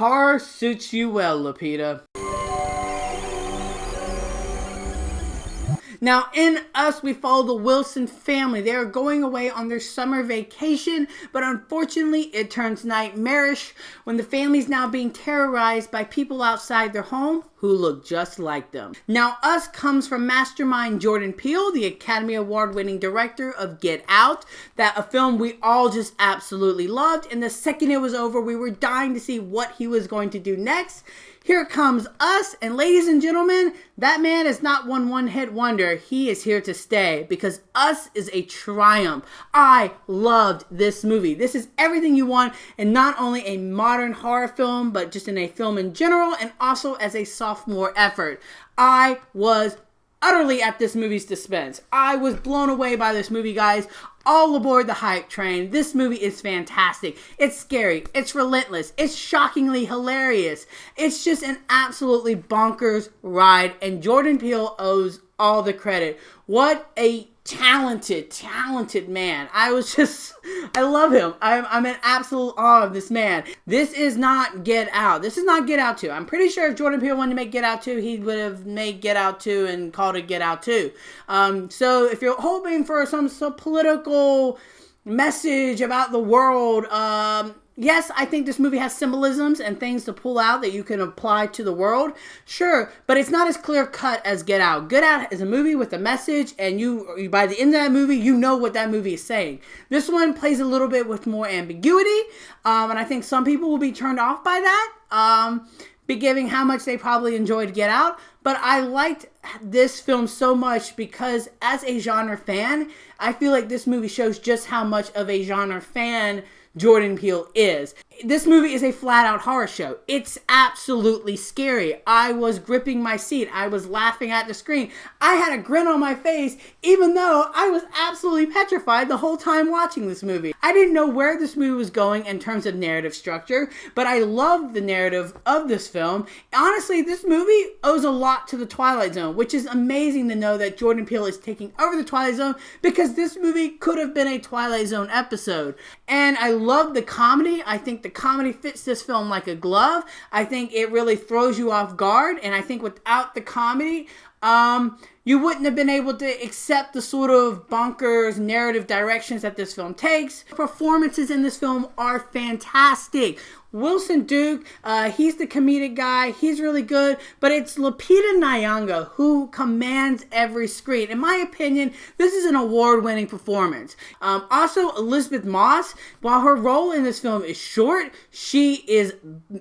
Horror suits you well, Lupita. Now, in Us, we follow the Wilson family. They are going away on their summer vacation, but unfortunately, it turns nightmarish when the family's now being terrorized by people outside their home who look just like them. Now, Us comes from mastermind Jordan Peele, the Academy Award-winning director of Get Out, that a film we all just absolutely loved, and the second it was over, we were dying to see what he was going to do next. Here comes Us, and ladies and gentlemen, that man is not one-hit wonder. He is here to stay because Us is a triumph. I loved this movie. This is everything you want in not only a modern horror film, but just in a film in general, and also as a sophomore effort. I was utterly at this movie's dispense. I was blown away by this movie, guys. All aboard the hype train. This movie is fantastic. It's scary. It's relentless. It's shockingly hilarious. It's just an absolutely bonkers ride, and Jordan Peele owes all the credit. What a talented man. I love him. I'm in absolute awe of this man. This is not Get Out. This is not Get Out 2. I'm pretty sure if Jordan Peele wanted to make Get Out 2, he would have made Get Out 2 and called it Get Out 2. So if you're hoping for some political message about the world, yes, I think this movie has symbolisms and things to pull out that you can apply to the world. Sure, but it's not as clear cut as Get Out. Get Out is a movie with a message, and you by the end of that movie, you know what that movie is saying. This one plays a little bit with more ambiguity, and I think some people will be turned off by that, given how much they probably enjoyed Get Out. But I liked this film so much because as a genre fan, I feel like this movie shows just how much of a genre fan Jordan Peele is. This movie is a flat-out horror show. It's absolutely scary. I was gripping my seat. I was laughing at the screen. I had a grin on my face, even though I was absolutely petrified the whole time watching this movie. I didn't know where this movie was going in terms of narrative structure, but I loved the narrative of this film. Honestly, this movie owes a lot to the Twilight Zone, which is amazing to know that Jordan Peele is taking over the Twilight Zone, because this movie could have been a Twilight Zone episode. And I love the comedy. I think the comedy fits this film like a glove. I think it really throws you off guard, and I think without the comedy, you wouldn't have been able to accept the sort of bonkers narrative directions that this film takes. Performances in this film are fantastic. Wilson Duke, he's the comedic guy. He's really good. But it's Lupita Nyong'o who commands every screen. In my opinion, this is an award-winning performance. Also, Elizabeth Moss, while her role in this film is short, she is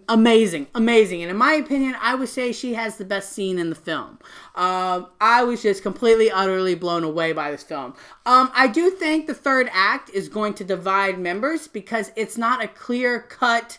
amazing. Amazing. And in my opinion, I would say she has the best scene in the film. I was just completely, utterly blown away by this film. I do think the third act is going to divide members because it's not a clear-cut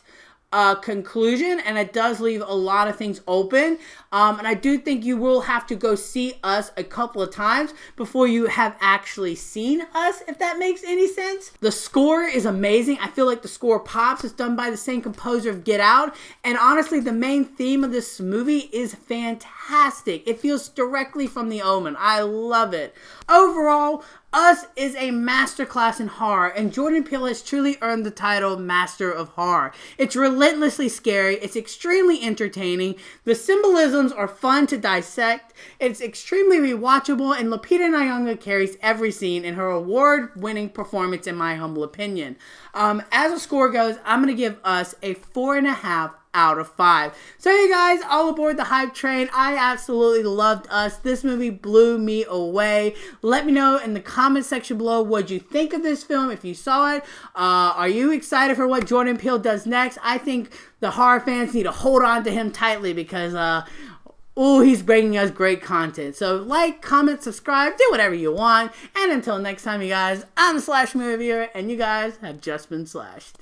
conclusion, and it does leave a lot of things open, and I do think you will have to go see Us a couple of times before you have actually seen Us, if that makes any sense. The score is amazing. I feel like the score pops. It's done by the same composer of Get Out, and honestly, the main theme of this movie is fantastic. It feels directly from The Omen. I love it. Overall, Us is a masterclass in horror, and Jordan Peele has truly earned the title Master of Horror. It's relentlessly scary, it's extremely entertaining, the symbolisms are fun to dissect, it's extremely rewatchable, and Lupita Nyong'o carries every scene in her award-winning performance, in my humble opinion. As a score goes, I'm going to give Us a 4.5 out of 5. So you guys, all aboard the hype train. I absolutely loved Us. This movie blew me away. Let me know in the comment section below what you think of this film if you saw it. Are you excited for what Jordan Peele does next? I think the horror fans need to hold on to him tightly because he's bringing us great content. So like, comment, subscribe, do whatever you want. And until next time, you guys, I'm the Slash Movie Reviewer, and you guys have just been slashed.